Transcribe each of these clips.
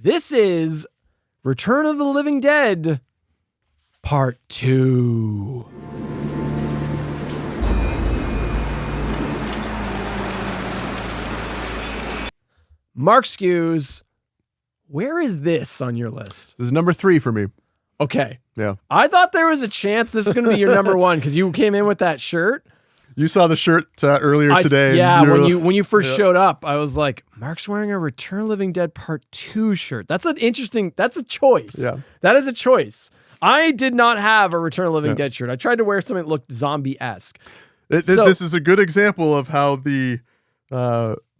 This is Return of the Living Dead, Part 2. Mark Skews, where is this on your list? This is number 3 for me. Okay. Yeah. I thought there was a chance this is going to be your number 1 because you came in with that shirt. You saw the shirt earlier today. Yeah, when you first showed up, I was like, Mark's wearing a Return of the Living Dead Part 2 shirt. That's a choice. Yeah. That is a choice. I did not have a Return of the Living Dead shirt. I tried to wear something that looked zombie-esque. This is a good example of how the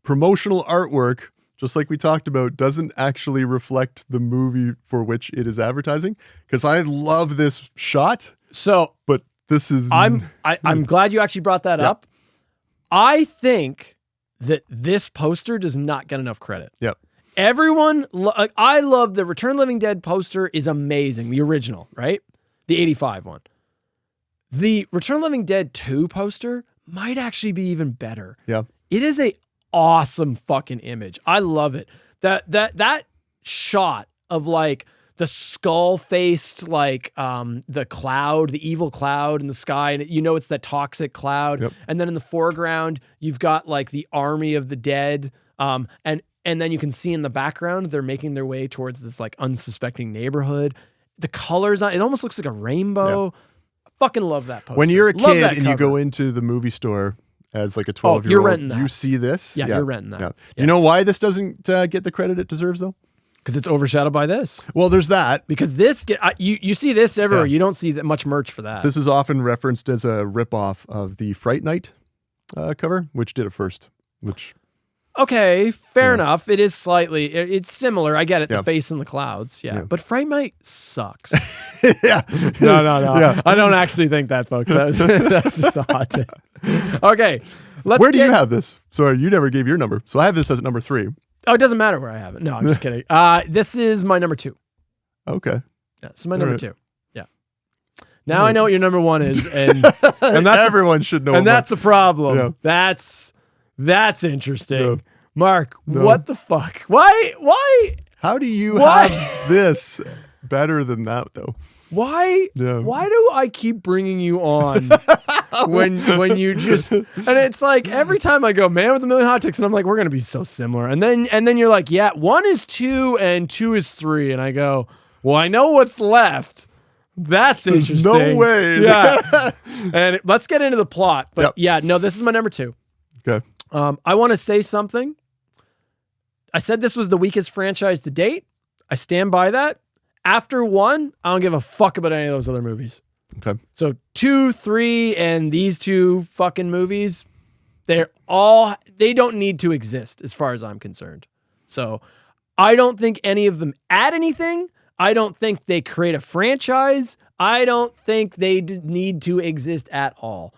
promotional artwork, just like we talked about, doesn't actually reflect the movie for which it is advertising. Because I love this shot. But this is... I'm glad you actually brought that up. I think that this poster does not get enough credit. Yep. Everyone... I love the Return of the Living Dead poster is amazing. The original, right? The 85 one. The Return of the Living Dead 2 poster might actually be even better. Yeah. It is a awesome fucking image. I love it. That shot of like... the skull-faced, like, the cloud, the evil cloud in the sky, and you know it's that toxic cloud. Yep. And then in the foreground, you've got, like, the army of the dead, and then you can see in the background, they're making their way towards this, like, unsuspecting neighborhood. The colors on it almost looks like a rainbow. Yeah. I fucking love that poster. When you're a kid and you go into the movie store as, like, a 12-year-old, you're renting that. you see this. Yeah, you're renting that. Yeah. You know why this doesn't get the credit it deserves, though? Because it's overshadowed by this. Well, there's that. Because this, you see this everywhere. Yeah. You don't see that much merch for that. This is often referenced as a ripoff of the Fright Night cover, which did it first. Okay, fair enough. It is slightly, it's similar. I get it, Yeah. the face in the clouds. Yeah. But Fright Night sucks. Yeah. No. Yeah. I don't actually think that, folks. That's just a hot take. Okay. Where do you have this? Sorry, you never gave your number. So I have this as number 3. Oh, it doesn't matter where I have it. No, I'm just kidding. This is my number 2. Okay. Yeah, this is my number 2. Yeah. Now I know what your number 1 is, and that's everyone should know. And that's a problem. Yeah. That's interesting. No. Mark, what the fuck? Why? How do you have this better than that, though? Why? Yeah. Why do I keep bringing you on when you just? And it's like every time I go, Man with a Million Hot Takes, and I'm like, we're gonna be so similar. And then you're like, yeah, 1 is 2 and 2 is 3, and I go, well, I know what's left. That's interesting. No way. Yeah. And let's get into the plot. But this is my number 2. Okay. I want to say something. I said this was the weakest franchise to date. I stand by that. After 1, I don't give a fuck about any of those other movies. Okay. So 2, 3, and these 2 fucking movies, they don't need to exist as far as I'm concerned. So I don't think any of them add anything. I don't think they create a franchise. I don't think they need to exist at all.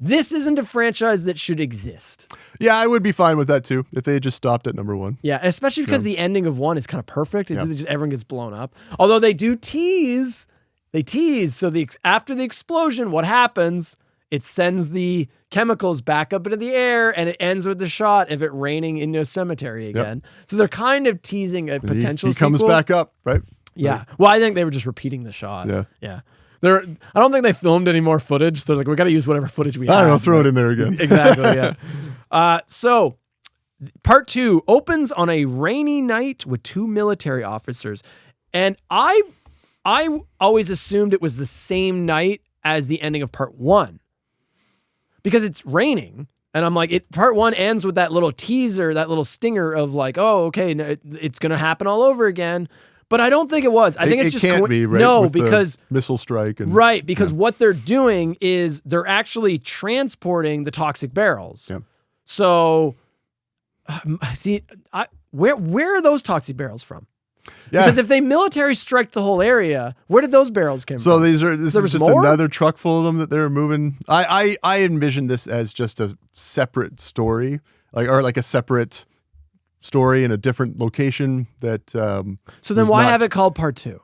This isn't a franchise that should exist. Yeah, I would be fine with that too if they had just stopped at number 1. Yeah, especially because the ending of 1 is kind of perfect. It's just everyone gets blown up. Although they do tease. They tease. So after the explosion, what happens? It sends the chemicals back up into the air, and it ends with the shot of it raining into a cemetery again. Yep. So they're kind of teasing a potential sequel. He comes back up, right? Yeah. Right. Well, I think they were just repeating the shot. Yeah. Yeah. I don't think they filmed any more footage. They're like, we got to use whatever footage we have. I don't know, throw it in there again. Exactly, yeah. So, part 2 opens on a rainy night with 2 military officers. And I always assumed it was the same night as the ending of part 1. Because it's raining. And I'm like, part 1 ends with that little teaser, that little stinger of like, oh, okay, it's going to happen all over again. But I don't think it was. I think it's just can't be, right? No, with because the missile strike because what they're doing is they're actually transporting the toxic barrels. Yeah. So, where are those toxic barrels from? Yeah. Because if they military strike the whole area, where did those barrels come from? So this is just more? another truck full of them that they're moving. I envision this as just a separate story, like a separate story in a different location that so then why have it called part 2?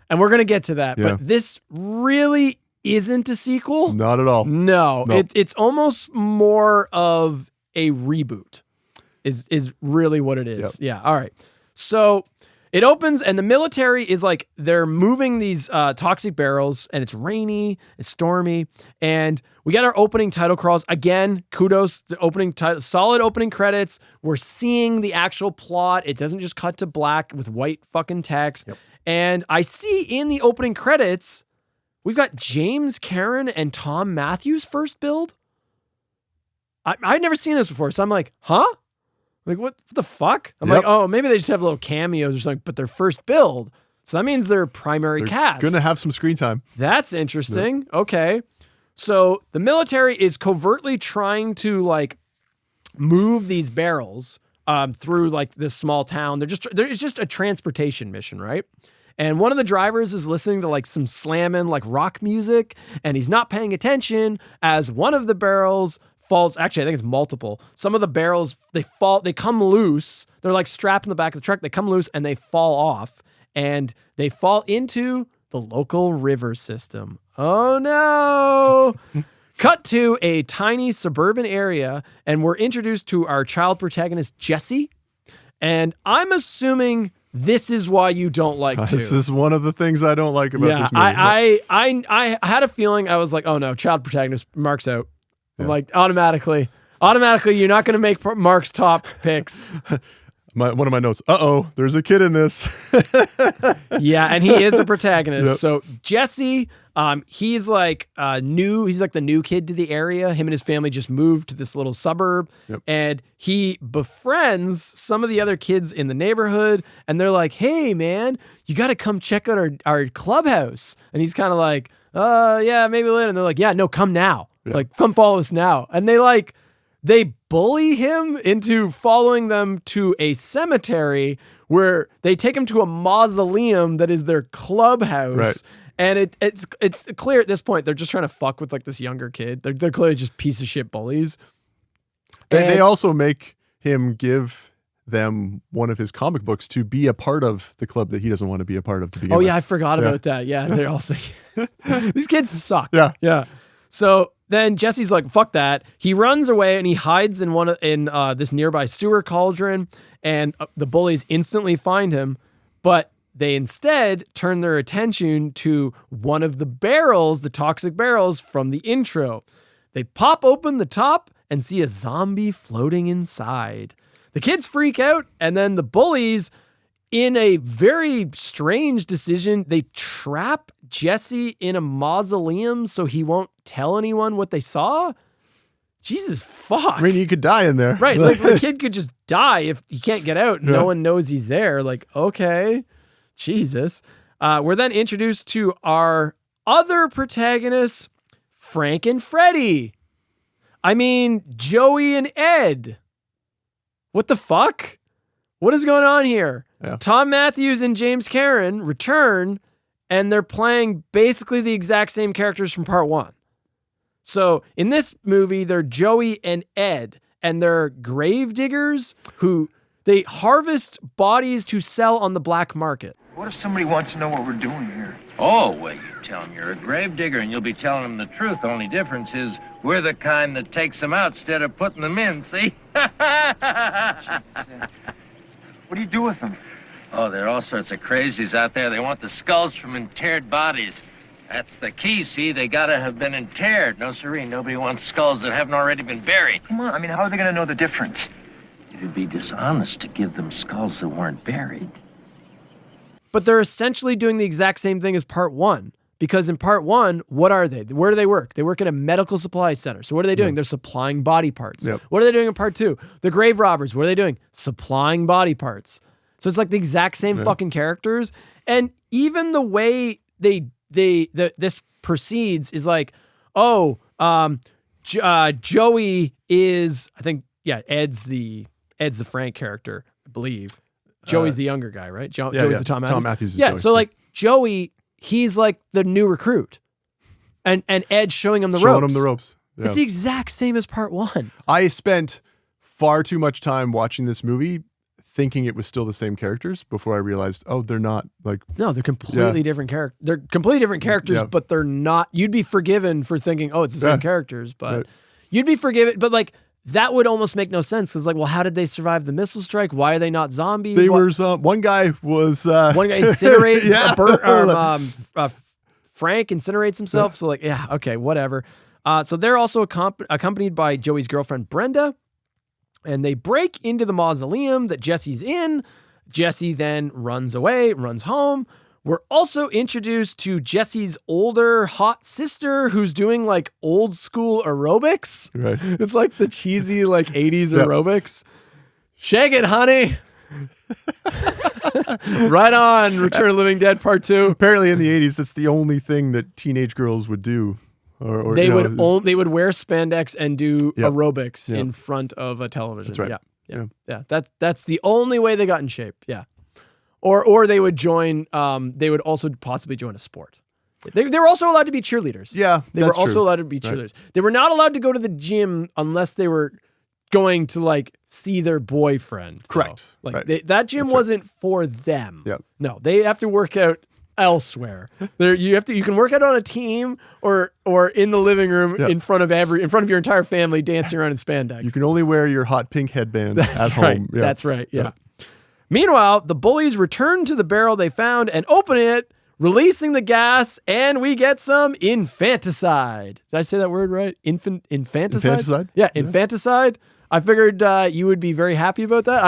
And we're going to get to that, but this really isn't a sequel. Not at all. No. It's almost more of a reboot is really what it is. Yep. Yeah. All right. So it opens and the military is like, they're moving these toxic barrels and it's rainy, it's stormy. And we got our opening title crawls. Again, kudos to opening title, solid opening credits. We're seeing the actual plot. It doesn't just cut to black with white fucking text. Yep. And I see in the opening credits, we've got James Karen and Thom Mathews first build. I'd never seen this before. So I'm like, huh? Like, what the fuck? I'm like, oh, maybe they just have little cameos or something, but their first build. So that means they're primary cast. Going to have some screen time. That's interesting. Yep. Okay. So the military is covertly trying to like move these barrels through like this small town. It's just a transportation mission, right? And one of the drivers is listening to like some slamming like rock music, and he's not paying attention as one of the barrels falls. Actually, I think it's multiple. Some of the barrels, they come loose. They're like strapped in the back of the truck. They come loose and they fall off, and they fall into the local river system. Oh no. Cut to a tiny suburban area, and we're introduced to our child protagonist, Jesse. And I'm assuming this is why you don't like 2. This is one of the things I don't like about this movie. I had a feeling. I was like, oh no, child protagonist, Mark's out. I'm like, automatically, you're not going to make Mark's top picks. One of my notes, there's a kid in this. Yeah, and he is a protagonist. Yep. So Jesse, he's like he's like the new kid to the area. Him and his family just moved to this little suburb. Yep. And he befriends some of the other kids in the neighborhood, and they're like, hey man, you got to come check out our clubhouse. And he's kind of like, yeah, maybe later. And they're like, yeah, no, come now. Yeah. Like, come follow us now. And they bully him into following them to a cemetery where they take him to a mausoleum that is their clubhouse. Right. And it's clear at this point they're just trying to fuck with like this younger kid. They're clearly just piece of shit bullies. They also make him give them one of his comic books to be a part of the club that he doesn't want to be a part of to begin with. Yeah, I forgot about that. Yeah, they're also these kids suck. Yeah. So then Jesse's like, fuck that. He runs away and he hides in this nearby sewer cauldron, and the bullies instantly find him, but they instead turn their attention to one of the barrels, the toxic barrels from the intro. They pop open the top and see a zombie floating inside. The kids freak out, and then the bullies, in a very strange decision, they trap Jesse in a mausoleum so he won't tell anyone what they saw. Jesus fuck. I mean, he could die in there. Right. Like the kid could just die if he can't get out. No one knows he's there. Like, okay. Jesus. We're then introduced to our other protagonists, Frank and Freddie. I mean, Joey and Ed. What the fuck? What is going on here? Yeah. Thom Mathews and James Karen return, and they're playing basically the exact same characters from part 1. So in this movie, they're Joey and Ed, and they're grave diggers who they harvest bodies to sell on the black market. What if somebody wants to know what we're doing here? Oh, well, you tell them you're a grave digger and you'll be telling them the truth. The only difference is we're the kind that takes them out instead of putting them in, see? Jesus. What do you do with them? Oh, there are all sorts of crazies out there. They want the skulls from interred bodies. That's the key, see? They gotta have been interred. No, siree, nobody wants skulls that haven't already been buried. Come on, I mean, how are they gonna know the difference? It'd be dishonest to give them skulls that weren't buried. But they're essentially doing the exact same thing as part 1. Because in part 1, what are they? Where do they work? They work in a medical supply center. So what are they doing? They're supplying body parts. Yep. What are they doing in part 2? The grave robbers. What are they doing? Supplying body parts. So it's like the exact same fucking characters. And even the way this proceeds is like, Joey is, I think, Ed's the Frank character, I believe. Joey's the younger guy, right? Joey's the Thom Mathews. Thom Mathews is yeah, Joey. so like Joey, he's like the new recruit. And Ed's showing him the ropes. Showing him the ropes. Yeah. It's the exact same as part 1. I spent far too much time watching this movie thinking it was still the same characters before I realized, they're not. Like, no, they're completely different characters. They're completely different characters, but they're not. You'd be forgiven for thinking, it's the same characters, but you'd be forgiven. But like that would almost make no sense. It's like, well, how did they survive the missile strike? Why are they not zombies? They were one guy was one guy incinerated. Yeah. Frank incinerates himself. So like, yeah, okay, whatever. So they're also accompanied by Joey's girlfriend Brenda, and they break into the mausoleum that Jesse's in. Jesse then runs away, runs home. We're also introduced to Jesse's older hot sister who's doing like old school aerobics. Right. It's like the cheesy like 80s aerobics. Shake it, honey. Right on. Return of the Living Dead Part 2. Apparently in the 80s, that's the only thing that teenage girls would do. Or they would wear spandex and do aerobics Yep. in front of a television. That's right. Yeah. That's the only way they got in shape. Yeah. Or they would join. They would also possibly join a sport. They were also allowed to be cheerleaders. Yeah, they were also allowed to be cheerleaders. Right. They were not allowed to go to the gym unless they were going to like see their boyfriend. Correct. So, like right. That gym wasn't for them. Yep. No, they have to work out elsewhere. You can work out on a team or in the living room in front of your entire family dancing around in spandex. You can only wear your hot pink headband at right. home. Yeah. That's right. Yeah. Meanwhile, the bullies return to the barrel they found and open it, releasing the gas, and we get some infanticide. Did I say that word right? Infanticide? Infanticide? Yeah, infanticide. I figured you would be very happy about that.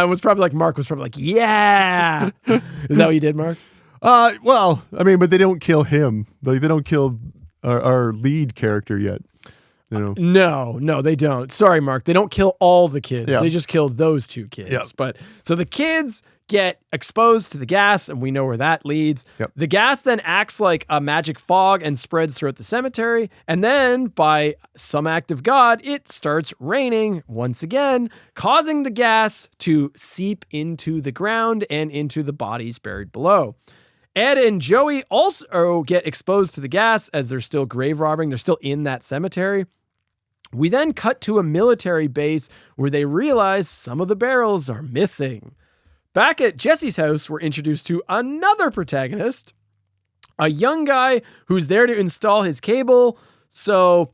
Mark was probably like, yeah. Is that what you did, Mark? Well, I mean, but they don't kill him. Like they don't kill our lead character yet. You know? No, they don't. Sorry, Mark. They don't kill all the kids. Yeah. They just kill those two kids. Yep. But so the kids get exposed to the gas, and we know where that leads. Yep. The gas then acts like a magic fog and spreads throughout the cemetery. And then, by some act of God, it starts raining once again, causing the gas to seep into the ground and into the bodies buried below. Ed and Joey also get exposed to the gas as they're still grave robbing. They're still in that cemetery. We then cut to a military base where they realize some of the barrels are missing. Back at Jesse's house, we're introduced to another protagonist, a young guy who's there to install his cable. So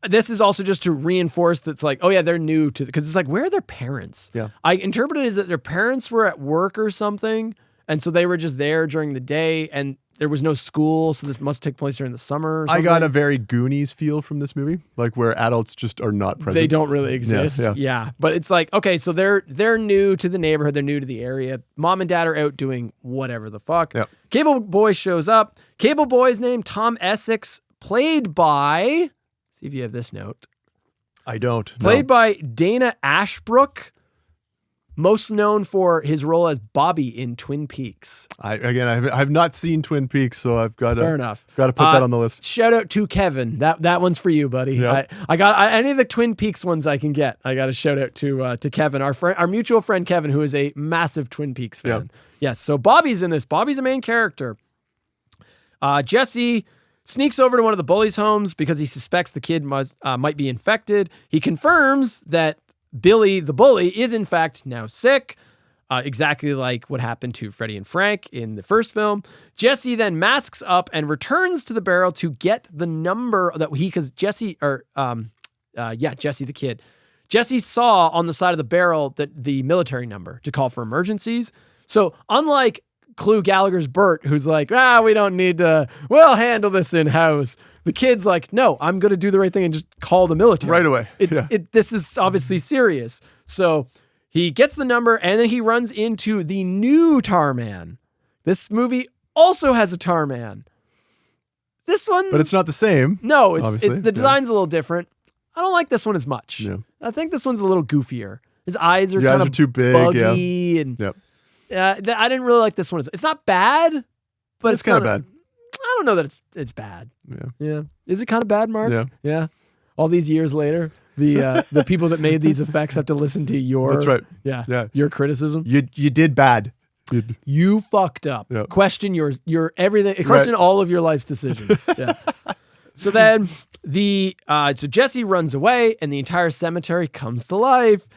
this is also just to reinforce that's like, oh yeah, they're new to because it's like, where are their parents? Yeah. I interpreted it as that their parents were at work or something. And so they were just there during the day and there was no school. So this must take place during the summer or something. I got a very Goonies feel from this movie, like where adults just are not present. They don't really exist. Yeah. But it's like, okay, so they're new to the neighborhood. They're new to the area. Mom and dad are out doing whatever the fuck. Yep. Cable Boy shows up. Cable Boy's name, Thom Essex, played by, see if you have this note. I don't. Played by Dana Ashbrook. Most known for his role as Bobby in Twin Peaks. I have not seen Twin Peaks, so I've got to. Fair enough. Got to put that on the list. Shout out to Kevin. That one's for you, buddy. Yep. I got any of the Twin Peaks ones I can get. I got a shout out to Kevin, our mutual friend Kevin, who is a massive Twin Peaks fan. Yep. Yes. So Bobby's in this. Bobby's a main character. Jesse sneaks over to one of the bullies' homes because he suspects the kid might be infected. He confirms that Billy, the bully, is in fact now sick, exactly like what happened to Freddie and Frank in the first film. Jesse then masks up and returns to the barrel to get the number that Jesse the kid. Jesse saw on the side of the barrel the military number to call for emergencies. So unlike Gulager's Bert, who's like, we don't need to, we'll handle this in-house. The kid's like, no, I'm going to do the right thing and just call the military. Right away. This is obviously serious. So he gets the number and then he runs into the new Tarman. This movie also has a Tarman. This one... But it's not the same. No, the design's a little different. I don't like this one as much. Yeah. I think this one's a little goofier. His eyes are kind of too big, buggy. And I didn't really like this one. It's not bad, but it's kind of bad. I don't know that it's bad. Yeah. Is it kind of bad, Mark? Yeah. All these years later, the people that made these effects have to listen to your That's right. Yeah. Your criticism. You did bad. You fucked up. Yeah. Question your everything. Question all of your life's decisions. Yeah. So then so Jesse runs away and the entire cemetery comes to life.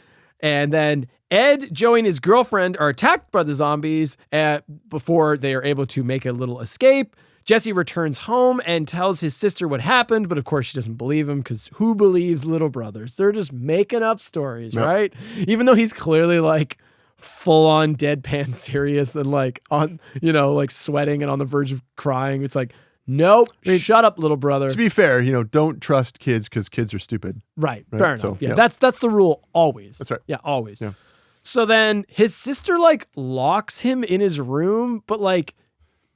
And then Ed, Joey, and his girlfriend are attacked by the zombies before they are able to make a little escape. Jesse returns home and tells his sister what happened, but of course she doesn't believe him because who believes little brothers? They're just making up stories, right? Even though he's clearly like full on deadpan serious and like on, like sweating and on the verge of crying. It's like, nope, shut up, little brother. To be fair, don't trust kids because kids are stupid. Right. Fair enough. So, yeah. That's the rule always. That's right. Yeah, always. Yeah. So then his sister like locks him in his room, but like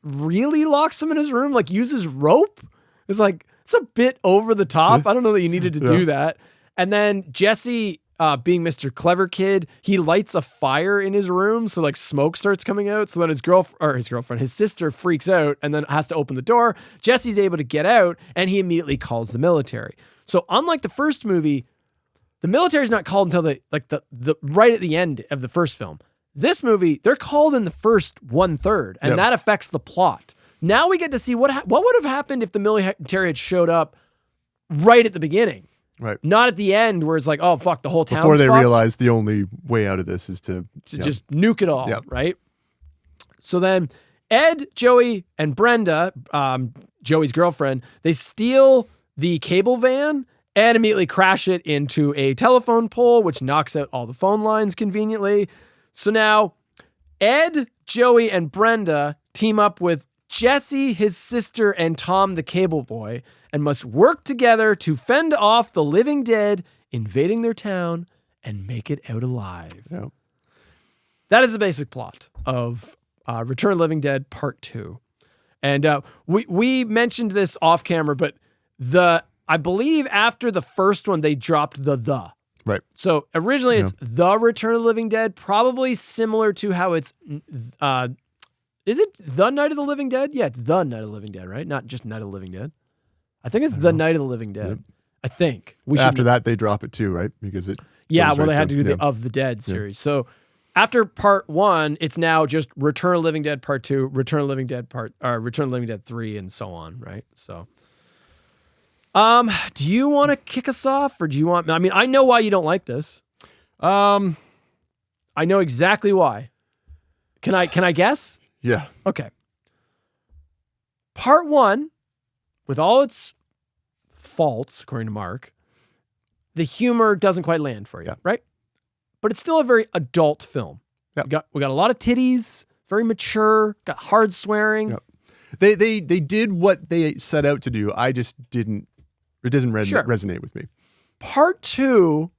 really locks him in his room, like uses rope. It's like, it's a bit over the top. I don't know that you needed to do that. And then Jesse, being Mr. Clever Kid, he lights a fire in his room. So like smoke starts coming out. So then his sister freaks out and then has to open the door. Jesse's able to get out and he immediately calls the military. So unlike the first movie, the military's not called until the right at the end of the first film. This movie, they're called in the first 1/3, and that affects the plot. Now we get to see what would have happened if the military had showed up right at the beginning. Right. Not at the end where it's like, oh, fuck, the whole town's Before they fucked. realize the only way out of this is to just nuke it all, Yep. right? So then Ed, Joey, and Brenda, Joey's girlfriend, they steal the cable van and immediately crash it into a telephone pole, which knocks out all the phone lines conveniently. So now Ed, Joey, and Brenda team up with Jesse, his sister, and Thom, the cable boy, and must work together to fend off the living dead invading their town and make it out alive. Yeah. That is the basic plot of Return of the Living Dead Part 2. And we mentioned this off camera, but I believe after the first one, they dropped the. Right. So originally it's The Return of the Living Dead, probably similar to how it's, is it The Night of the Living Dead? Yeah, The Night of the Living Dead, right? Not just Night of the Living Dead. I think it's The Night of the Living Dead. Yep. I think. After that, they drop it too, right? Because it. Yeah, well, they had to do the Of the Dead series. So after Part 1, it's now just Return of the Living Dead Part 2, Return of the Living Dead Return of the Living Dead 3, and so on, right? So. Do you want to kick us off or do you want, I know why you don't like this. I know exactly why. Can I guess? Yeah. Okay. Part 1, with all its faults, according to Mark, the humor doesn't quite land for you, right? But it's still a very adult film. Yep. We got a lot of titties, very mature, got hard swearing. Yep. They did what they set out to do. I just didn't. It doesn't resonate with me. Part 2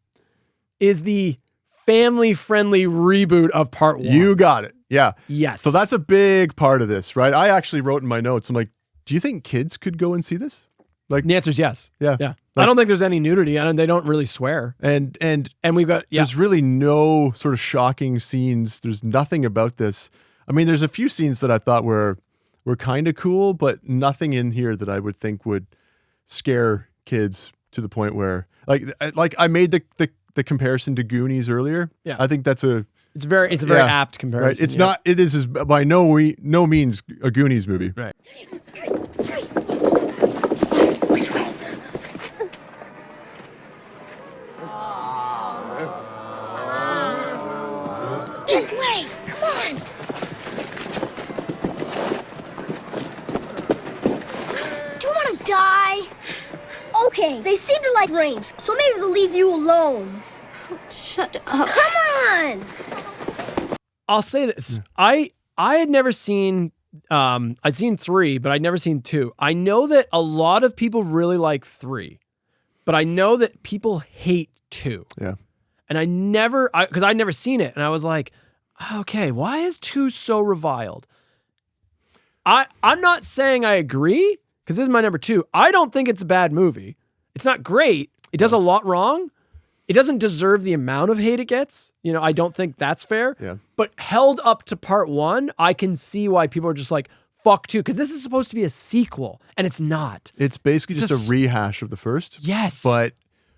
is the family-friendly reboot of Part 1. You got it. Yeah. Yes. So that's a big part of this, right? I actually wrote in my notes, I'm like, do you think kids could go and see this? Like, the answer is yes. Yeah. Yeah. Like, I don't think there's any nudity. They don't really swear. And we've got, there's really no sort of shocking scenes. There's nothing about this. I mean, there's a few scenes that I thought were kind of cool, but nothing in here that I would think would scare kids to the point where like I made the comparison to Goonies earlier. Yeah. I think that's it's a very apt comparison. Right. This is by no means a Goonies movie. Right. This way. Come on. Do you want to die? Okay, they seem to like brains, so maybe they'll leave you alone. Shut up. Come on! I'll say this. I had never seen, I'd seen 3, but I'd never seen 2. I know that a lot of people really like 3, but I know that people hate 2. Yeah. And because I'd never seen it, and I was like, okay, why is 2 so reviled? I'm not saying I agree, because this is my number 2. I don't think it's a bad movie. It's not great. It does a lot wrong. It doesn't deserve the amount of hate it gets. I don't think that's fair. Yeah. But held up to Part 1, I can see why people are just like, fuck 2, because this is supposed to be a sequel, and it's not. It's basically just a rehash of the first. Yes. But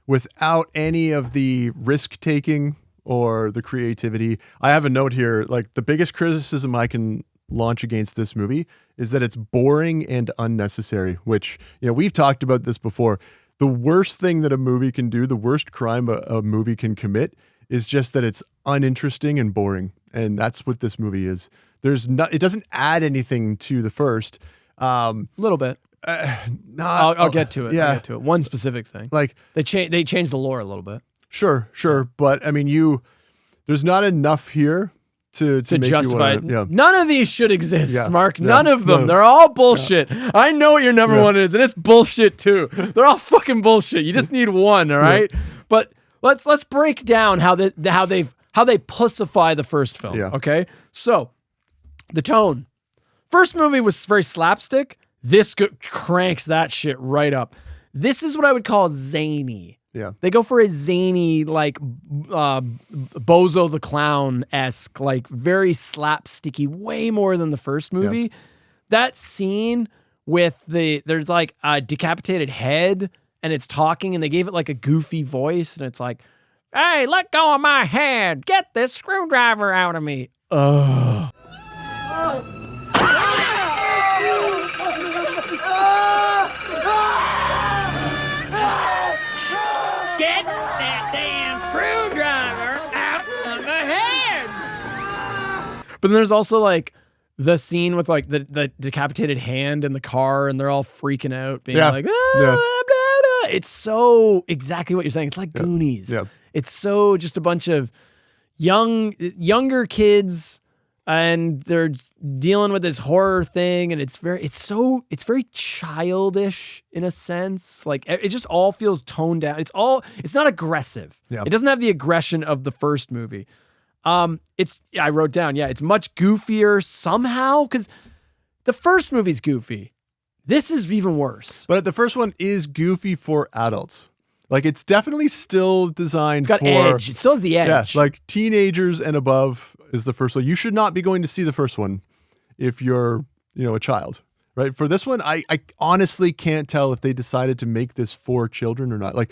without any of the risk-taking or the creativity. I have a note here, like the biggest criticism I can launch against this movie is that it's boring and unnecessary, which, we've talked about this before. The worst thing that a movie can do, the worst crime a movie can commit is just that it's uninteresting and boring. And that's what this movie is. It doesn't add anything to the first. A little bit. Not. I'll get to it. Yeah. I'll get to it. One specific thing. Like They changed the lore a little bit sure, but I mean, there's not enough here to make justify you it. wanna, None of these should exist, Yeah. Mark. Yeah. None of them. No. They're all bullshit. I know what your number one is, and it's bullshit too. They're all fucking bullshit. You just need one, all right? But let's break down how they pussify the first film. Yeah. Okay. So the tone. First movie was very slapstick. This cranks that shit right up. This is what I would call zany. Yeah. They go for a zany, like Bozo the Clown-esque, like very slapsticky, way more than the first movie. Yeah. That scene with there's like a decapitated head and it's talking and they gave it like a goofy voice and it's like, hey, let go of my head. Get this screwdriver out of me. Ugh. Get that damn screwdriver out of my head. But then there's also like the scene with like the decapitated hand in the car and they're all freaking out, being like, ah, Yeah. blah, blah, blah. It's so exactly what you're saying. It's like Goonies. Yeah. It's so just a bunch of younger kids and they're dealing with this horror thing and it's very childish in a sense. Like it just all feels toned down. It's not aggressive. Yeah. It doesn't have the aggression of the first movie. I wrote down, it's much goofier somehow because the first movie's goofy. This is even worse. But the first one is goofy for adults. Like it's definitely still designed It's got for edge. It still has the edge. Yeah, like teenagers and above is the first one. You should not be going to see the first one if you're, a child, right? For this one, I honestly can't tell if they decided to make this for children or not. Like,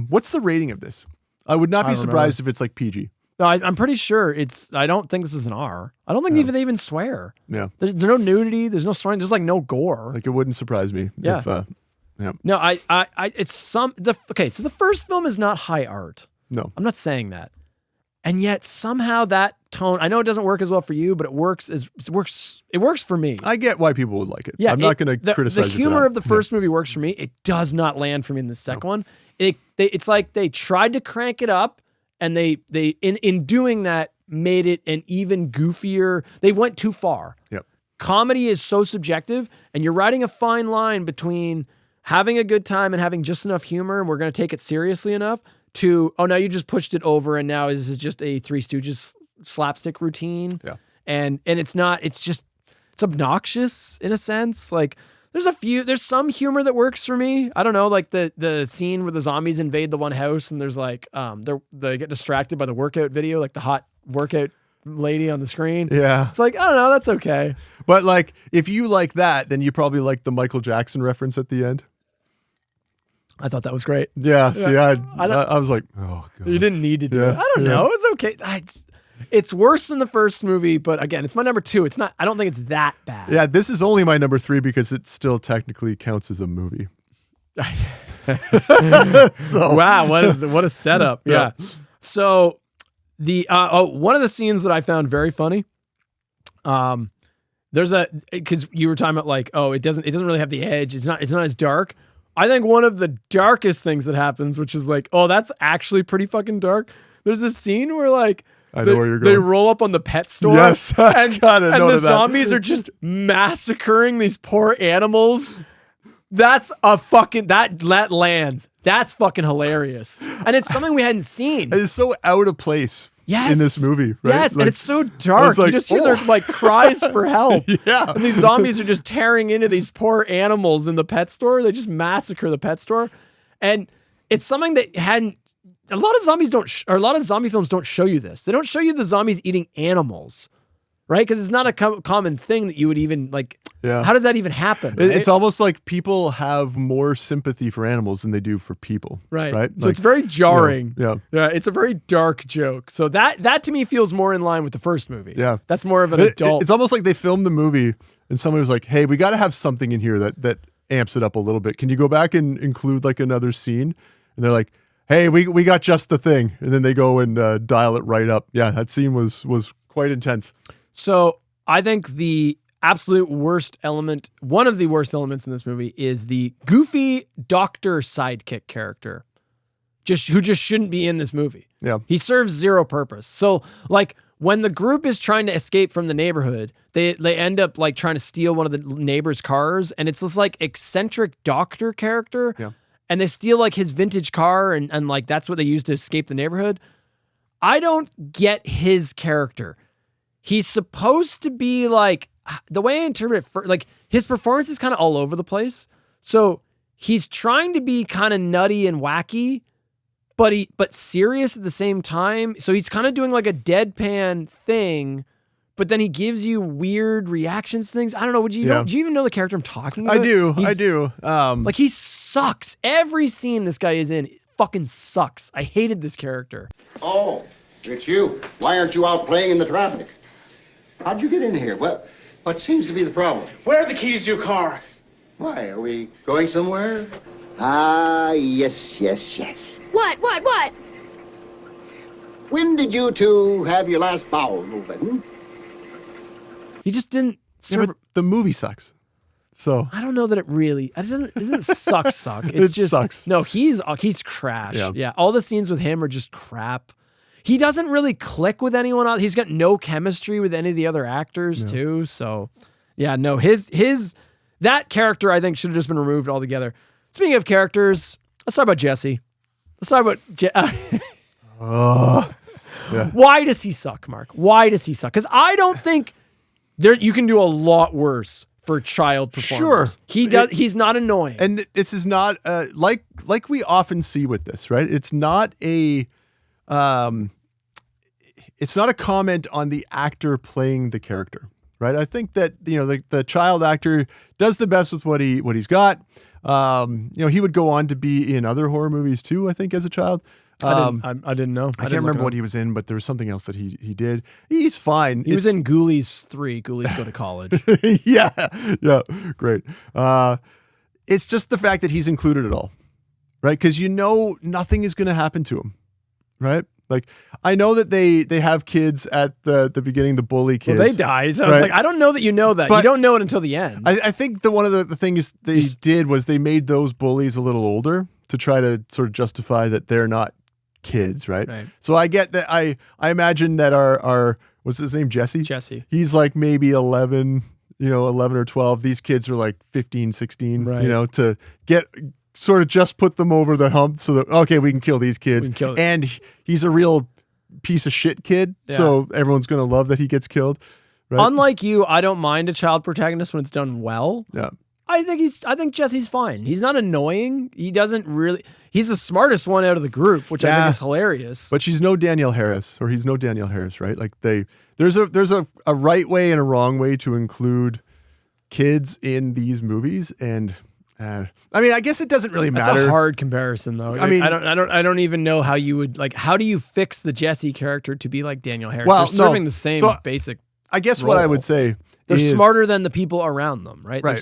what's the rating of this? I would not be surprised if it's like PG. No, I'm pretty sure I don't think this is an R. I don't think they even swear. Yeah. There's no nudity. There's no swearing. There's like no gore. Like it wouldn't surprise me. Yeah. If, yeah. No, so the first film is not high art. No. I'm not saying that. And yet somehow that tone, I know it doesn't work as well for you, but it works for me. I get why people would like it. Yeah, I'm not going to criticize the humor it for of the first movie works for me. It does not land for me in the second one. It's like they tried to crank it up and they in doing that made it an even goofier. They went too far. Yep. Comedy is so subjective and you're riding a fine line between having a good time and having just enough humor and we're going to take it seriously enough to, oh, now you just pushed it over and now this is just a Three Stooges slapstick routine. Yeah. And it's not, it's obnoxious in a sense. Like there's some humor that works for me. I don't know, like the scene where the zombies invade the one house and there's like, they get distracted by the workout video, like the hot workout lady on the screen. Yeah. It's like, I don't know, that's okay. But like, if you like that, then you probably like the Michael Jackson reference at the end. I thought that was great. Yeah. See, I don't- was like, oh God. You didn't need to do it. I don't know. It's okay. It's worse than the first movie, but again, it's my number 2. It's not, I don't think it's that bad. Yeah, this is only my number 3 because it still technically counts as a movie. So Wow, what a setup. Yeah. So one of the scenes that I found very funny, because you were talking about like, oh, it doesn't really have the edge. It's not as dark. I think one of the darkest things that happens, which is like, oh, that's actually pretty fucking dark. There's a scene where like I know where you're they going. roll up on the pet store. Yes, and the that. zombies are just massacring these poor animals. That's that lands. That's fucking hilarious. And it's something we hadn't seen. It is so out of place in this movie, right? Yes, Like, and it's so dark. like, You just hear their like cries for help. Yeah. And these zombies are just tearing into these poor animals in the pet store. They just massacre the pet store. And it's something that a lot of zombie films don't show you this. They don't show you the zombies eating animals, right? Because it's not a common thing that you would even like. Yeah. How does that even happen? Right? It's almost like people have more sympathy for animals than they do for people. Right. Right. So it's very jarring. Yeah. Yeah. It's a very dark joke. So that to me feels more in line with the first movie. Yeah. That's more of an adult. It's almost like they filmed the movie and someone was like, hey, we got to have something in here that amps it up a little bit. Can you go back and include like another scene? And they're like, hey, we got just the thing. And then they go and dial it right up. Yeah. That scene was quite intense. So I think absolute worst element, one of the worst elements in this movie is the goofy doctor sidekick character. Who just shouldn't be in this movie. Yeah. He serves zero purpose. So like when the group is trying to escape from the neighborhood, they end up like trying to steal one of the neighbor's cars, and it's this like eccentric doctor character. Yeah. And they steal like his vintage car and like that's what they use to escape the neighborhood. I don't get his character. He's supposed to be like, the way I interpret it, like his performance is kind of all over the place. So he's trying to be kind of nutty and wacky, but serious at the same time. So he's kind of doing like a deadpan thing, but then he gives you weird reactions to things. I don't know. Do you even know the character I'm talking about? I do. Like he sucks. Every scene this guy is in fucking sucks. I hated this character. Oh, it's you. Why aren't you out playing in the traffic? How'd you get in here? What seems to be the problem? Where are the keys to your car? Why, are we going somewhere? Ah, yes. What? When did you two have your last bowel movement? He just didn't Yeah, serve. but the movie sucks. So I don't know that it doesn't suck. It's It just sucks. No, he's trash. Yeah. Yeah. All the scenes with him are just crap. He doesn't really click with anyone else. He's got no chemistry with any of the other actors too. So yeah, no, that character I think should have just been removed altogether. Speaking of characters, let's talk about Jesse. Let's talk about Why does he suck, Mark? Why does he suck? Because I don't think you can do a lot worse for child performers. Sure. He's not annoying. And this is not like we often see with this, right? It's not a comment on the actor playing the character, right? I think that the child actor does the best with what he's got. He would go on to be in other horror movies too, I think, as a child. I didn't know. I can't remember what he was in, but there was something else that he did. He's fine. He was in Ghoulies 3. Ghoulies Go to College. yeah, great. It's just the fact that he's included at all, right? Because nothing is going to happen to him, right? Like, I know that they have kids at the beginning, the bully kids. Well, they die. So I was like, I don't know that you know that. But you don't know it until the end. I think one of the things they did was they made those bullies a little older to try to sort of justify that they're not kids, right? So I get that. I imagine that our what's his name? Jesse. He's like maybe 11 or 12. These kids are like 15, 16, right. To get sort of just put them over the hump so that, okay, we can kill these kids. And he's a real piece of shit kid. Yeah. So everyone's going to love that he gets killed. Right? Unlike you, I don't mind a child protagonist when it's done well. Yeah. I think Jesse's fine. He's not annoying. He's the smartest one out of the group, which I think is hilarious. But he's no Danielle Harris, right? Like there's a right way and a wrong way to include kids in these movies, and I mean, I guess it doesn't really matter. That's a hard comparison, though. I mean, I don't even know how you would how do you fix the Jesse character to be like Danielle Harris? Well, they're serving the same basic. I guess role. what I would say. They're smarter than the people around them, right? Right.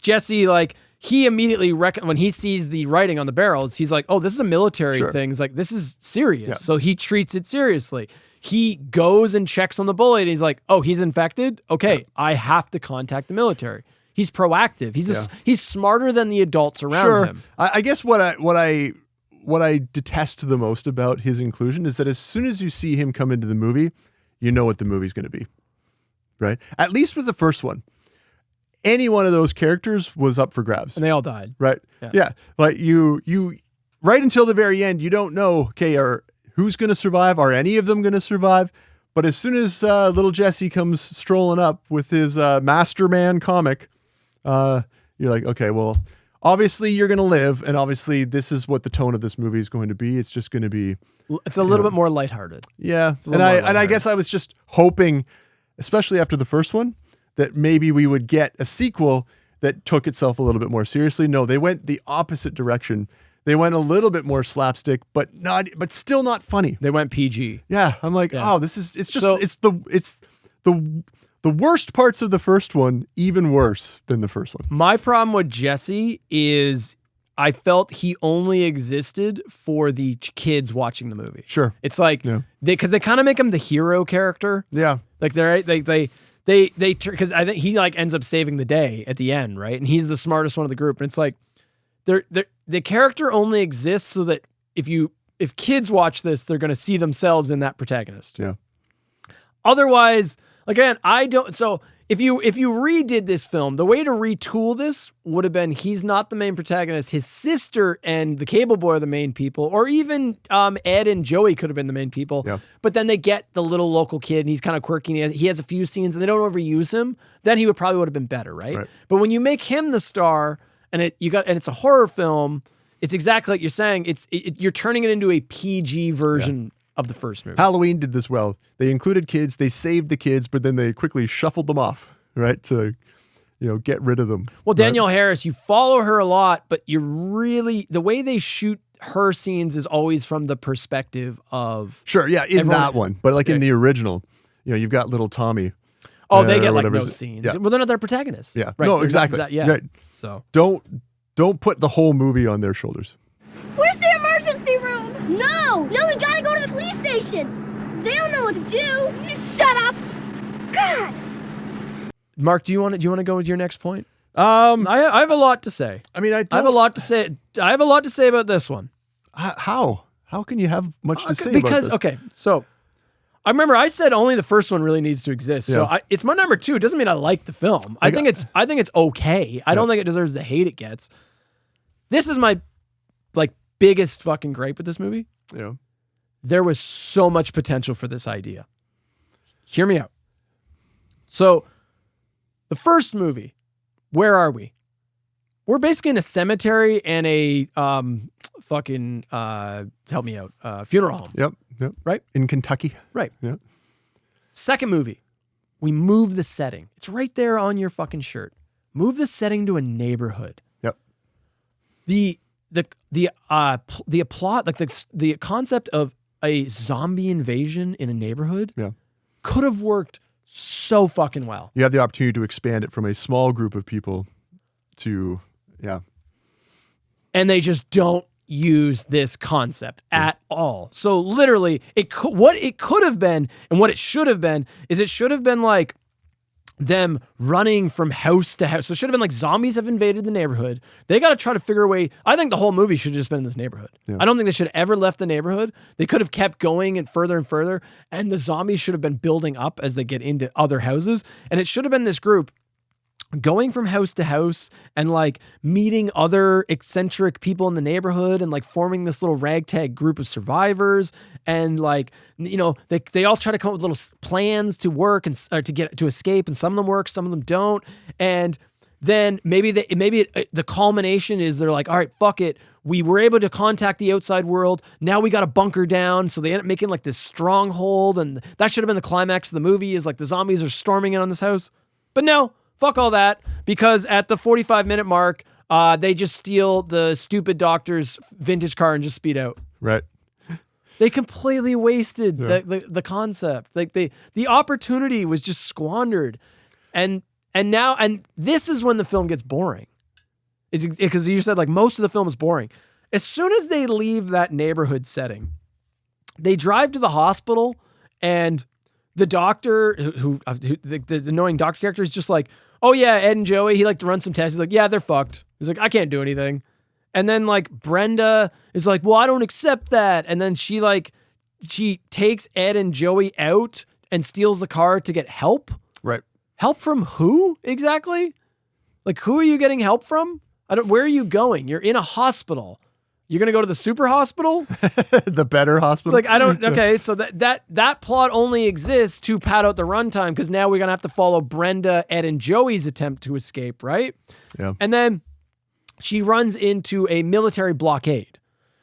Jesse, he immediately when he sees the writing on the barrels, he's like, "Oh, this is a military thing. He's like, this is serious." Yeah. So he treats it seriously. He goes and checks on the bully, and he's like, "Oh, he's infected. Okay, I have to contact the military." He's proactive. He's smarter than the adults around him. I guess what I detest the most about his inclusion is that as soon as you see him come into the movie, you know what the movie's going to be. Right? At least with the first one. Any one of those characters was up for grabs. And they all died. Right? Yeah. Like you right until the very end, you don't know, okay, who's going to survive? Are any of them going to survive? But as soon as little Jesse comes strolling up with his Masterman comic, you're like, okay, well, obviously you're going to live, and obviously this is what the tone of this movie is going to be. It's just going to be... It's a little bit more lighthearted. Yeah. And I guess I was just hoping, especially after the first one, that maybe we would get a sequel that took itself a little bit more seriously. No, they went the opposite direction. They went a little bit more slapstick, but still not funny. They went PG. Yeah, I'm like, oh, it's the worst parts of the first one, even worse than the first one. My problem with Jesse is I felt he only existed for the kids watching the movie. Sure. It's like because they kind of make him the hero character. Yeah. Like because I think he like ends up saving the day at the end, right? And he's the smartest one of the group. And it's like, the character only exists so that if kids watch this, they're going to see themselves in that protagonist. Yeah. Otherwise, again, I don't. So if you redid this film, the way to retool this would have been he's not the main protagonist. His sister and the Cable Boy are the main people, or even Ed and Joey could have been the main people. Yeah. But then they get the little local kid, and he's kind of quirky. And he has a few scenes, and they don't overuse him. Then he would have been better, right? But when you make him the star, and it's a horror film, it's exactly like you're saying. You're turning it into a PG version of the first movie. Halloween did this well. They included kids, they saved the kids, but then they quickly shuffled them off, right? To, get rid of them. Well, Danielle Harris, you follow her a lot, but the way they shoot her scenes is always from the perspective of... Sure, yeah, in that one. But like in the original, you've got little Tommy. Oh, they get like no scenes. Yeah. Well, they're not their protagonists. Yeah, right. No, exactly. Yeah. Right. So Don't put the whole movie on their shoulders. Where's the emergency room? No, we gotta go to the police station. They don't know what to do. You shut up. God. Mark, do you want to go with your next point? I have a lot to say. I mean, I have a lot to say. I have a lot to say about this one. How can you have much to say because about this? Okay, so I remember I said only the first one really needs to exist. Yeah. So it's my number 2. It doesn't mean I like the film. I think it's okay. I don't think it deserves the hate it gets. This is my biggest fucking gripe with this movie. Yeah. There was so much potential for this idea. Hear me out. So the first movie, where are we? We're basically in a cemetery and a help me out, funeral home. Yep. Right? In Kentucky. Right. Yeah. Second movie, we move the setting. It's right there on your fucking shirt. Move the setting to a neighborhood. Yep. The plot, like the concept of a zombie invasion in a neighborhood, could have worked so fucking well. You have the opportunity to expand it from a small group of people to, and they just don't use this concept at all. So literally, what it could have been and what it should have been is it should have been like them running from house to house. So it should have been like zombies have invaded the neighborhood. They got to try to figure a way. I think the whole movie should have just been in this neighborhood. Yeah. I don't think they should have ever left the neighborhood. They could have kept going and further, and the zombies should have been building up as they get into other houses. And it should have been this group going from house to house and like meeting other eccentric people in the neighborhood and like forming this little ragtag group of survivors. And like, they all try to come up with little plans to work and to escape. And some of them work, some of them don't. And then maybe the culmination is they're like, all right, fuck it. We were able to contact the outside world. Now we got to bunker down. So they end up making like this stronghold. And that should have been the climax of the movie, is like the zombies are storming in on this house. But no. Fuck all that, because at the 45-minute mark, they just steal the stupid doctor's vintage car and just speed out. Right. They completely wasted the concept. Like the opportunity was just squandered, and this is when the film gets boring. Is because you said like most of the film is boring. As soon as they leave that neighborhood setting, they drive to the hospital, and the doctor, the annoying doctor character, is just like, oh yeah, Ed and Joey, he liked to run some tests. He's like, yeah, they're fucked. He's like, I can't do anything. And then like Brenda is like, well, I don't accept that. And then she takes Ed and Joey out and steals the car to get help. Right. Help from who exactly? Like, who are you getting help from? Where are you going? You're in a hospital. You're going to go to the super hospital? The better hospital? Like, okay, so that plot only exists to pad out the runtime, because now we're going to have to follow Brenda, Ed, and Joey's attempt to escape, right? Yeah. And then she runs into a military blockade,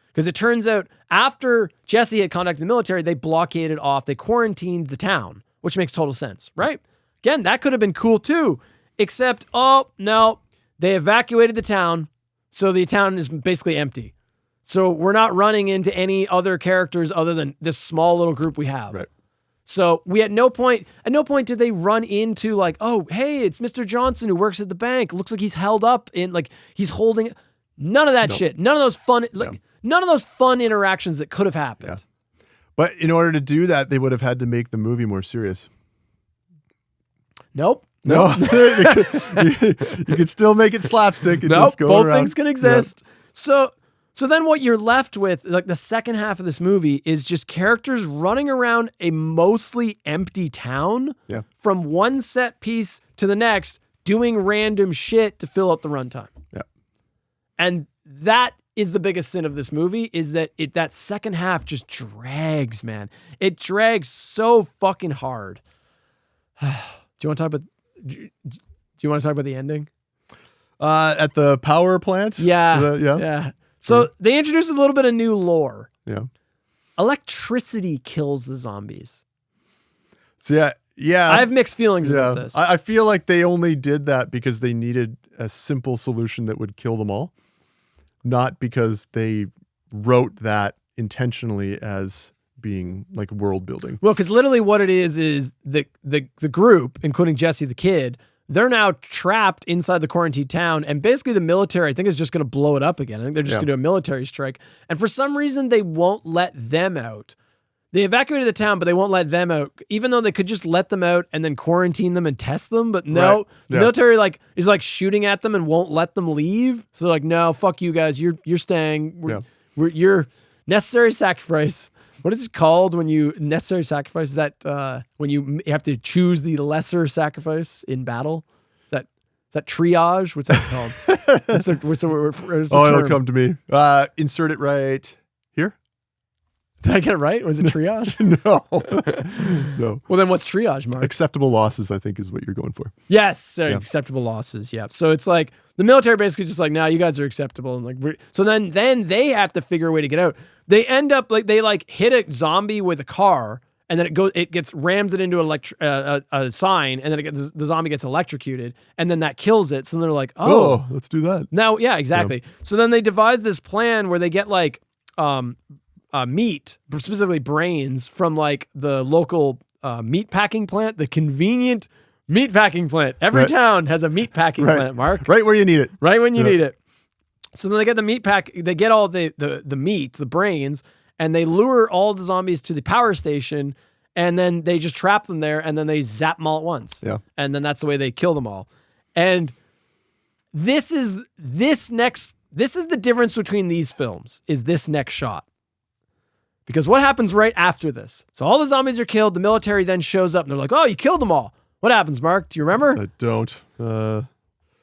because it turns out after Jesse had contacted the military, they blockaded off, they quarantined the town, which makes total sense, right? Again, that could have been cool too, except, oh, no, they evacuated the town, so the town is basically empty. So we're not running into any other characters other than this small little group we have. Right. So at no point did they run into like, oh, hey, it's Mr. Johnson who works at the bank. Looks like he's held up in like he's holding. None of that shit. None of those fun. None of those fun interactions that could have happened. Yeah. But in order to do that, they would have had to make the movie more serious. Nope. No, you could still make it slapstick. And Nope. just go Both around. things can exist. So then what you're left with, like the second half of this movie, is just characters running around a mostly empty town Yeah. from one set piece to the next, doing random shit to fill up the runtime. Yeah. And that is the biggest sin of this movie, is that that second half just drags, man. It drags so fucking hard. Do you want to talk about? Do you want to talk about the ending? At the power plant. Yeah, Yeah. yeah. So they introduced a little bit of new lore. Yeah. Electricity kills the zombies. So yeah. I have mixed feelings about this. I feel like they only did that because they needed a simple solution that would kill them all, not because they wrote that intentionally as being like world building. Well, because literally what it is the group, including Jesse the kid, they're now trapped inside the quarantine town, and basically the military, I think, is just going to blow it up again. I think they're just going to do a military strike. And for some reason, they won't let them out. They evacuated the town, but they won't let them out, even though they could just let them out and then quarantine them and test them. But no, Right. the military is shooting at them and won't let them leave. So they're like, no, fuck you guys. You're staying. You're necessary sacrifice. What is it called when you necessary sacrifice? Is that when you have to choose the lesser sacrifice in battle? Is that triage? What's that called? what's the It'll term? come to me. Insert it right here. Did I get it right? Was it triage? No. Well, then what's triage, Mark? Acceptable losses, I think, is what you're going for. Yes, acceptable losses. Yeah. So it's like the military basically just like, now you guys are acceptable, and like so then they have to figure a way to get out. They end up they hit a zombie with a car, and then it rams it into a sign, and then the zombie gets electrocuted, and then that kills it. So then they're like, oh, let's do that. now, yeah, exactly. Yeah. So then they devise this plan where they get meat, specifically brains, from like the local meat packing plant, the convenient meat packing plant. Every town has a meat packing plant, Mark. Right where you need it. Right when you need it. So then they get the meat pack, they get all the meat, the brains, and they lure all the zombies to the power station, and then they just trap them there, and then they zap them all at once. Yeah. And then that's the way they kill them all. And this is the difference between these films, is this next shot. Because what happens right after this? So all the zombies are killed, the military then shows up, and they're like, oh, you killed them all. What happens, Mark? Do you remember? I don't.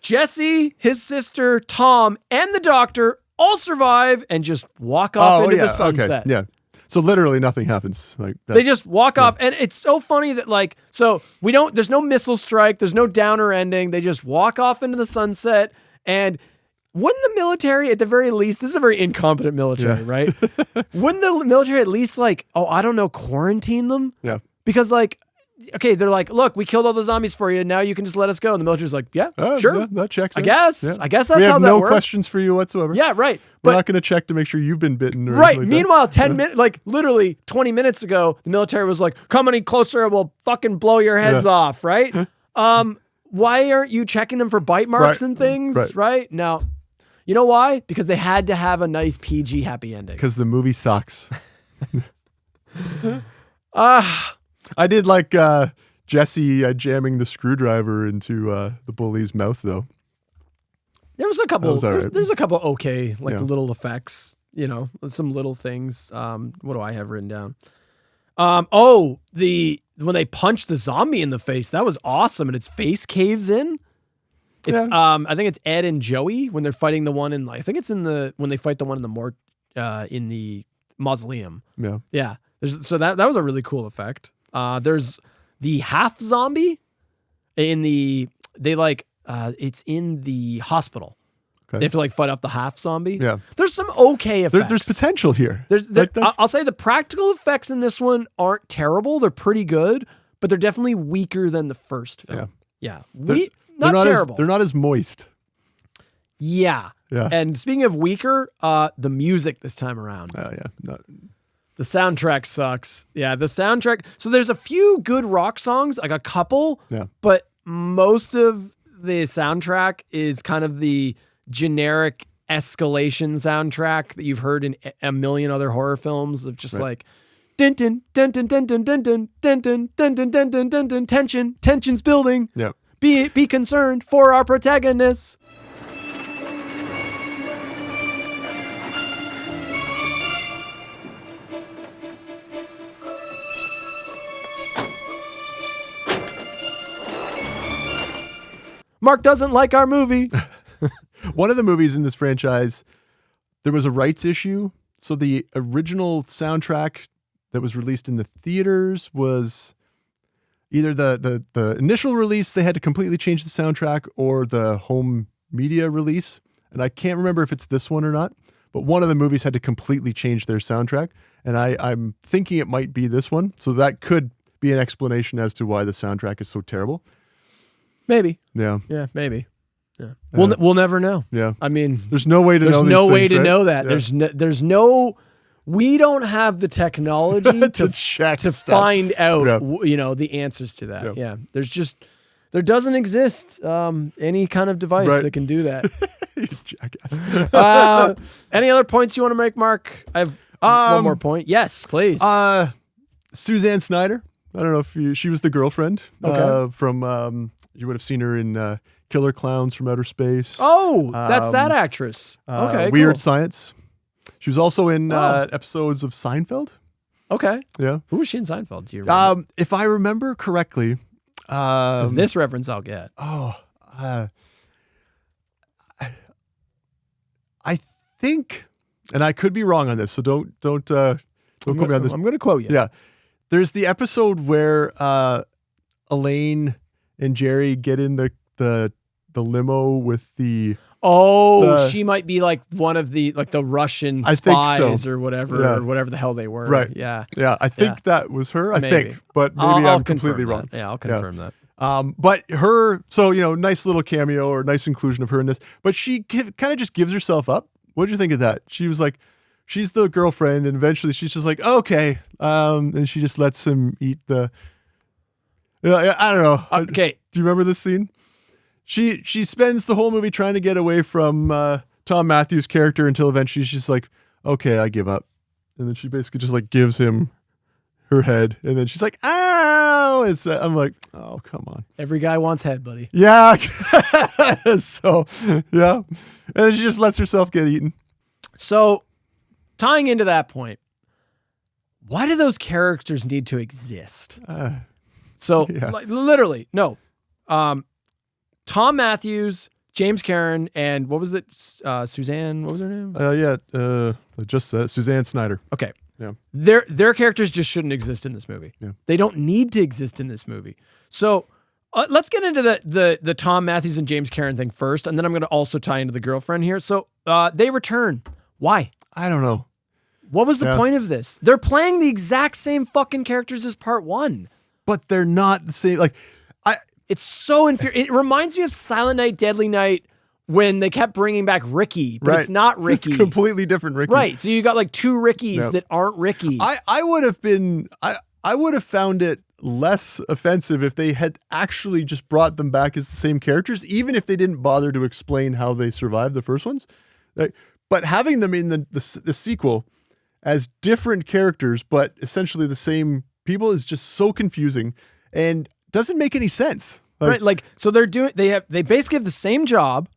Jesse, his sister, Thom, and the doctor all survive and just walk off into the sunset. Okay. Yeah. So literally nothing happens. They just walk off, and it's so funny that there's no missile strike, there's no downer ending. They just walk off into the sunset, and wouldn't the military, at the very least, this is a very incompetent military, right? Wouldn't the military at least quarantine them? Yeah. Because okay, they're like, look, we killed all the zombies for you. Now you can just let us go. And the military's like, yeah, sure. Yeah, that checks I in. guess. Yeah. I guess that's we how have that no works. questions for you whatsoever. Yeah, right. We're not going to check to make sure you've been bitten. Or right. like Meanwhile, that. 10 minutes, literally 20 minutes ago, the military was like, come any closer, we'll fucking blow your heads off, right? Why aren't you checking them for bite marks and things, right? No. You know why? Because they had to have a nice PG happy ending. Because the movie sucks. I did like Jesse jamming the screwdriver into the bully's mouth, though. There was a couple. Right. There's a couple okay, the little effects. Some little things. What do I have written down? When they punch the zombie in the face, that was awesome, and its face caves in. It's I think it's Ed and Joey when they're fighting the one in when they fight the one in the mausoleum. Yeah. Yeah. That was a really cool effect. There's the half zombie it's in the hospital. Okay. They have to fight off the half zombie. Yeah. There's some okay effects. There's potential here. I'll say the practical effects in this one aren't terrible. They're pretty good, but they're definitely weaker than the first film. Yeah. Not terrible. They're not as moist. Yeah. Yeah. And speaking of weaker, the music this time around. Oh, yeah. The soundtrack sucks. Yeah, the soundtrack. So there's a few good rock songs, like a couple, but most of the soundtrack is kind of the generic escalation soundtrack that you've heard in a million other horror films of just Dun dun dun dun dun dun dun dun dun dun dun dun dun dun dun dun. Tension's building. Yep. Be concerned for our protagonists. Mark doesn't like our movie. One of the movies in this franchise, there was a rights issue. So the original soundtrack that was released in the theaters was either the initial release, they had to completely change the soundtrack, or the home media release. And I can't remember if it's this one or not, but one of the movies had to completely change their soundtrack. And I'm thinking it might be this one. So that could be an explanation as to why the soundtrack is so terrible. Maybe. Yeah. Yeah, maybe. Yeah. We'll never know. Yeah. I mean, there's no way to know these There's no way things, to right? know that. Yeah. There's no we don't have the technology To check to stuff. find out Yeah. the answers to that. Yeah. Yeah. There doesn't exist any kind of device Right. that can do that. You jackass. Any other points you want to make, Mark? I have one more point. Yes, please. Suzanne Snyder. I don't know if she was the girlfriend Okay. from, you would have seen her in Killer Clowns from Outer Space. Oh, that's that actress. Okay, Weird cool. Science. She was also in episodes of Seinfeld. Okay. Yeah. Who was she in Seinfeld? Do you remember? If I remember correctly. 'Cause this reference I'll get. I think, and I could be wrong on this, so don't quote me on this. I'm going to quote you. Yeah. There's the episode where Elaine and Jerry get in the limo with the She might be like one of the Russian I think so. spies or whatever Yeah. or whatever the hell they were. Right. Yeah. Yeah, I think that was her. I Maybe. think, but maybe I'll I'm confirm completely that. wrong. Yeah, I'll confirm that. But her, so nice little cameo or nice inclusion of her in this. But she kind of just gives herself up. What did you think of that? She was like, she's the girlfriend, and eventually she's just like, okay, and she just lets him eat the. I don't know. Okay. Do you remember this scene? She spends the whole movie trying to get away from Thom Mathews' character until eventually she's just like, okay, I give up. And then she basically just like gives him her head. And then she's like, ow. I'm like, oh, come on. Every guy wants head, buddy. Yeah. So, yeah. And then she just lets herself get eaten. So, tying into that point, why do those characters need to exist? Literally, no. Thom Mathews, James Karen, and what was it? Suzanne, what was her name? Just Suzanne Snyder. Okay. Yeah. Their characters just shouldn't exist in this movie. Yeah. They don't need to exist in this movie. So let's get into the Thom Mathews and James Karen thing first, and then I'm going to also tie into the girlfriend here. So they return. Why? I don't know. What was the point of this? They're playing the exact same fucking characters as part one. But they're not the same. Like, It's so inferior. It reminds me of Silent Night, Deadly Night when they kept bringing back Ricky, but it's not Ricky. It's completely different Ricky. Right. So you got like two Rickies that aren't Ricky. I would have found it less offensive if they had actually just brought them back as the same characters, even if they didn't bother to explain how they survived the first ones. But having them in the sequel as different characters, but essentially the same people is just so confusing and doesn't make any sense. Right. Like, so they basically have the same job,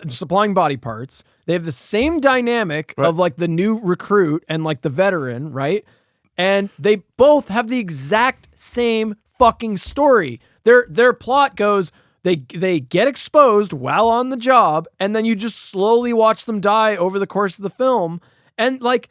supplying body parts. They have the same dynamic of like the new recruit and like the veteran, right? And they both have the exact same fucking story. Their plot goes, they get exposed while on the job, and then you just slowly watch them die over the course of the film. And like,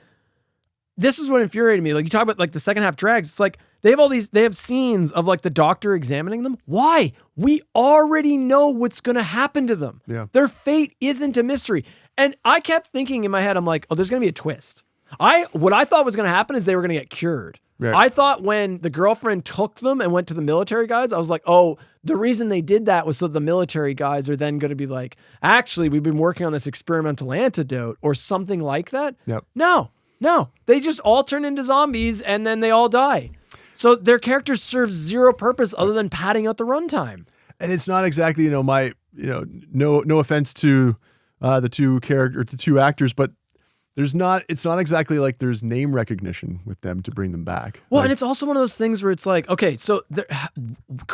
this is what infuriated me. Like, you talk about like the second half drags. It's like they have scenes of like the doctor examining them. Why? We already know what's going to happen to them. Yeah. Their fate isn't a mystery. And I kept thinking in my head, I'm like, oh, there's going to be a twist. What I thought was going to happen is they were going to get cured. Right. I thought when the girlfriend took them and went to the military guys, I was like, oh, the reason they did that was so the military guys are then going to be like, actually, we've been working on this experimental antidote or something like that. Yep. No, they just all turn into zombies and then they all die. So their characters serve zero purpose other than padding out the runtime. And it's not exactly, no offense to the two actors, but It's not exactly like there's name recognition with them to bring them back. Well, Like, and it's also one of those things where it's like, okay, so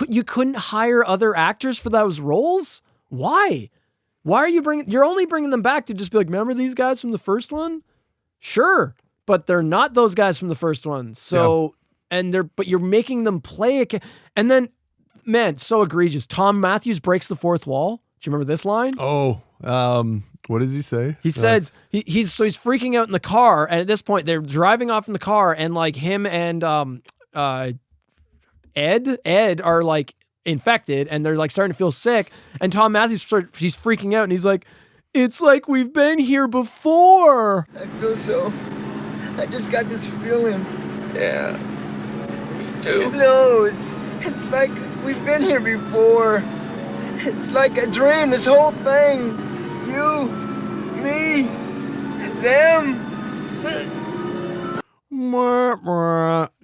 you couldn't hire other actors for those roles? Why? Why are you're only bringing them back to just be like, remember these guys from the first one? Sure, but they're not those guys from the first one. So, but you're making them play and then, man, so egregious. Thom Mathews breaks the fourth wall. Do you remember this line? oh, what does he say? He says he's freaking out in the car, and at this point they're driving off in the car, and like him and Ed are like infected, and they're like starting to feel sick. And Thom Mathews he's freaking out, and he's like, "It's like we've been here before." I feel so. I just got this feeling. Yeah. Me too. No, it's like we've been here before. It's like a dream, this whole thing. You, me, them.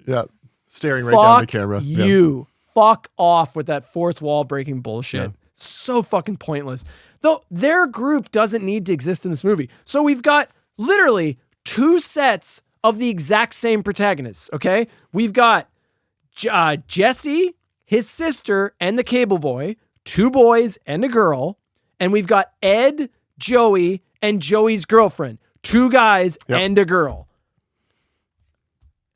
Yeah, staring right down the camera. You fuck off with that fourth wall breaking bullshit. Yeah. So fucking pointless. Though their group doesn't need to exist in this movie. So we've got literally 2 sets of the exact same protagonists. Okay, we've got Jesse, his sister, and the cable boy. 2 boys and a girl, and we've got Ed, Joey, and Joey's girlfriend. 2 guys and a girl.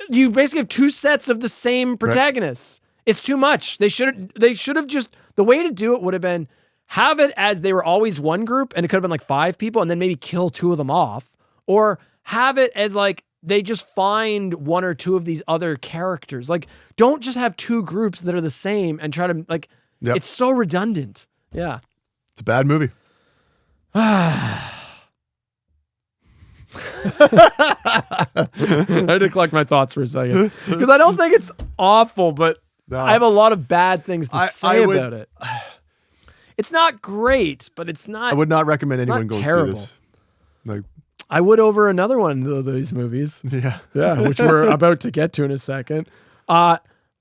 You basically have 2 sets of the same protagonists. Right. It's too much. They should have just, the way to do it would have been have it as they were always one group, and it could have been like 5 people, and then maybe kill 2 of them off, or have it as like they just find 1 or 2 of these other characters. Like, don't just have 2 groups that are the same and try to like. Yep. It's so redundant. Yeah. It's a bad movie. I had to collect my thoughts for a second. Because I don't think it's awful, but I have a lot of bad things to say about it. It's not great, but it's not. I would not recommend anyone go see this. Like, I would over another one of these movies. Yeah. Yeah, which we're about to get to in a second.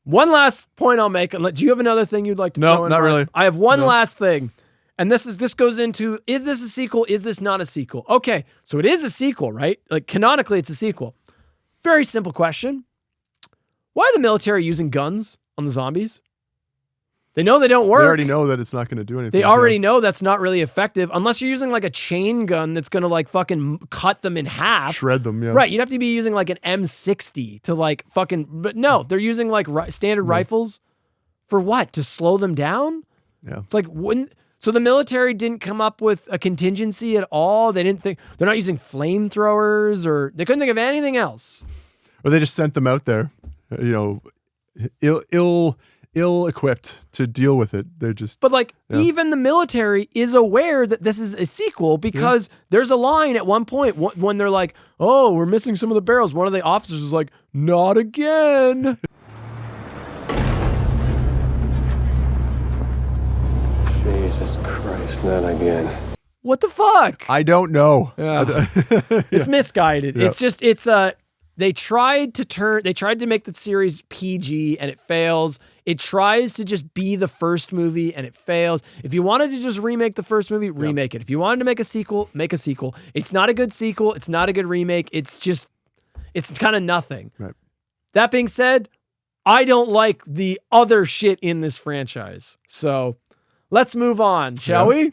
One last point I'll make. Do you have another thing you'd like to throw in? No, not really. I have one last thing. And this goes into, is this a sequel? Is this not a sequel? Okay, so it is a sequel, right? Like canonically, it's a sequel. Very simple question. Why are the military using guns on the zombies? They know they don't work. They already know that it's not going to do anything. They already know that's not really effective unless you're using like a chain gun that's going to like fucking cut them in half. Shred them, yeah. Right, you'd have to be using like an M60 to like fucking, but no, they're using like standard rifles for what? To slow them down? Yeah. It's like, so the military didn't come up with a contingency at all? They're not using flamethrowers, or they couldn't think of anything else. Or they just sent them out there, ill-equipped to deal with it. They're just... But like, even the military is aware that this is a sequel because there's a line at one point when they're like, oh, we're missing some of the barrels. One of the officers is like, not again. Jesus Christ, not again. What the fuck? I don't know. Yeah. It's misguided. Yeah. It's just, they tried to make the series PG and it fails. It tries to just be the first movie and it fails. If you wanted to just remake the first movie, remake it. If you wanted to make a sequel, make a sequel. It's not a good sequel. It's not a good remake. It's kind of nothing. Right. That being said, I don't like the other shit in this franchise. So let's move on, shall we?